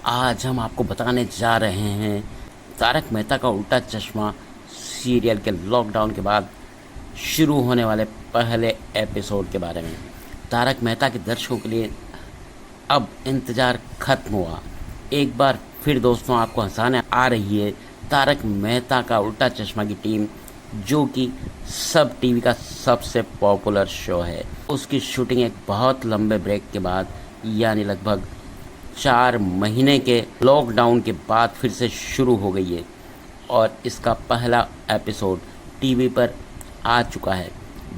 आज हम आपको बताने जा रहे हैं तारक मेहता का उल्टा चश्मा सीरियल के लॉकडाउन के बाद शुरू होने वाले पहले एपिसोड के बारे में। तारक मेहता के दर्शकों के लिए अब इंतज़ार खत्म हुआ। एक बार फिर दोस्तों आपको हंसाने आ रही है तारक मेहता का उल्टा चश्मा की टीम, जो कि सब टीवी का सबसे पॉपुलर शो है। उसकी शूटिंग एक बहुत लंबे ब्रेक के बाद, यानी लगभग 4 महीने के लॉकडाउन के बाद फिर से शुरू हो गई है और इसका पहला एपिसोड टीवी पर आ चुका है।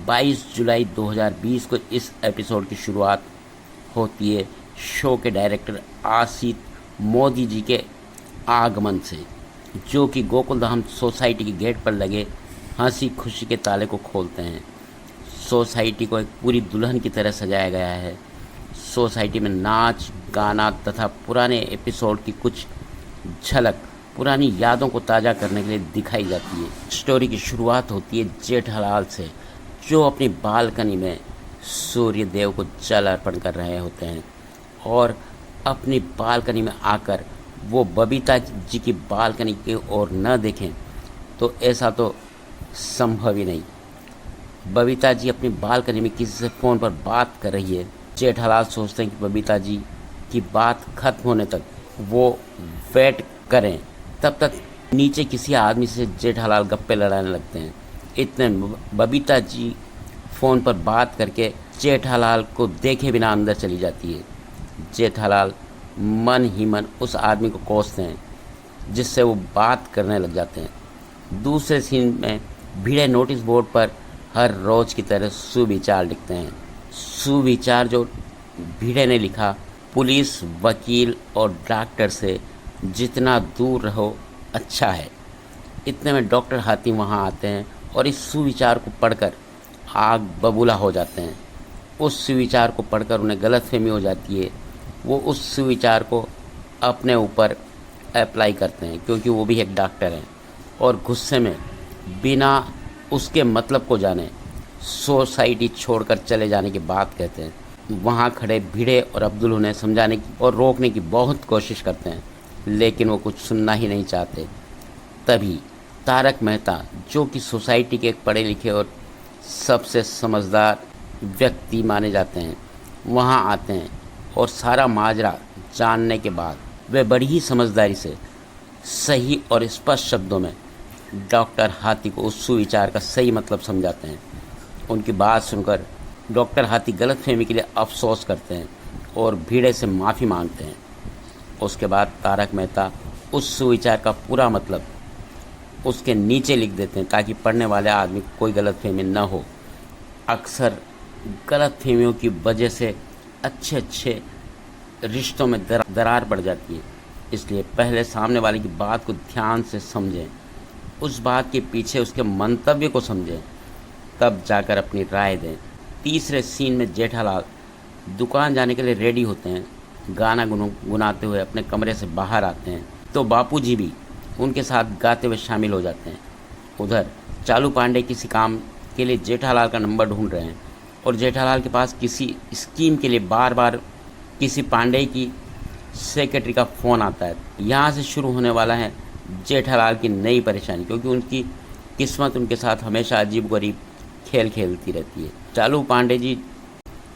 22 जुलाई 2020 को इस एपिसोड की शुरुआत होती है शो के डायरेक्टर आसित मोदी जी के आगमन से, जो कि गोकुलधाम सोसाइटी के गेट पर लगे हंसी खुशी के ताले को खोलते हैं। सोसाइटी को एक पूरी दुल्हन की तरह सजाया गया है। सोसाइटी में नाच गाना तथा पुराने एपिसोड की कुछ झलक पुरानी यादों को ताज़ा करने के लिए दिखाई जाती है। स्टोरी की शुरुआत होती है जेठालाल से, जो अपनी बालकनी में सूर्य देव को जल अर्पण कर रहे होते हैं और अपनी बालकनी में आकर वो बबीता जी की बालकनी की ओर न देखें तो ऐसा तो संभव ही नहीं। बबीता जी अपनी बालकनी में किसी से फ़ोन पर बात कर रही है। जेठालाल सोचते हैं कि बबीता जी की बात खत्म होने तक वो वेट करें। तब तक नीचे किसी आदमी से जेठालाल गप्पे लड़ाने लगते हैं। इतने बबीता जी फ़ोन पर बात करके जेठालाल को देखे बिना अंदर चली जाती है। जेठालाल मन ही मन उस आदमी को कोसते हैं, जिससे वो बात करने लग जाते हैं। दूसरे सीन में भिड़े नोटिस बोर्ड पर हर रोज़ की तरह सुविचार लिखते हैं। सुविचार जो भिड़े ने लिखा, पुलिस, वकील और डॉक्टर से जितना दूर रहो अच्छा है। इतने में डॉक्टर हातिम वहाँ आते हैं और इस सुविचार को पढ़कर आग बबूला हो जाते हैं। उस सुविचार को पढ़कर उन्हें गलतफहमी हो जाती है। वो उस सुविचार को अपने ऊपर अप्लाई करते हैं, क्योंकि वो भी एक डॉक्टर हैं, और गुस्से में बिना उसके मतलब को जाने सोसाइटी छोड़कर चले जाने की बात कहते हैं। वहाँ खड़े भिड़े और अब्दुल उन्हें समझाने की और रोकने की बहुत कोशिश करते हैं, लेकिन वो कुछ सुनना ही नहीं चाहते। तभी तारक मेहता, जो कि सोसाइटी के एक पढ़े लिखे और सबसे समझदार व्यक्ति माने जाते हैं, वहाँ आते हैं और सारा माजरा जानने के बाद वे बड़ी ही समझदारी से सही और स्पष्ट शब्दों में डॉक्टर हाथी को उस सुविचार का सही मतलब समझाते हैं। उनकी बात सुनकर डॉक्टर हाथी गलतफहमी के लिए अफसोस करते हैं और भिड़े से माफ़ी मांगते हैं। उसके बाद तारक मेहता उस सुविचार का पूरा मतलब उसके नीचे लिख देते हैं, ताकि पढ़ने वाले आदमी को कोई गलतफहमी न हो। अक्सर गलतफहमियों की वजह से अच्छे रिश्तों में दरार पड़ जाती है, इसलिए पहले सामने वाले की बात को ध्यान से समझें, उस बात के पीछे उसके मंतव्य को समझें, तब जाकर अपनी राय दें। तीसरे सीन में जेठालाल दुकान जाने के लिए रेडी होते हैं। गाना गुनगुनाते हुए अपने कमरे से बाहर आते हैं तो बापूजी भी उनके साथ गाते हुए शामिल हो जाते हैं। उधर चालू पांडे किसी काम के लिए जेठालाल का नंबर ढूंढ रहे हैं और जेठालाल के पास किसी स्कीम के लिए बार बार किसी पांडे की सेक्रेटरी का फ़ोन आता है। यहाँ से शुरू होने वाला है जेठालाल की नई परेशानी, क्योंकि उनकी किस्मत उनके साथ हमेशा अजीबगरीब खेल खेलती रहती है। चालू पांडे जी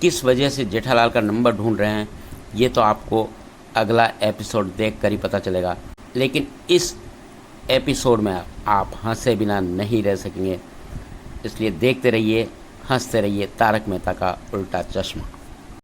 किस वजह से जेठालाल का नंबर ढूंढ रहे हैं, ये तो आपको अगला एपिसोड देखकर ही पता चलेगा। लेकिन इस एपिसोड में आप हंसे बिना नहीं रह सकेंगे, इसलिए देखते रहिए, हंसते रहिए तारक मेहता का उल्टा चश्मा।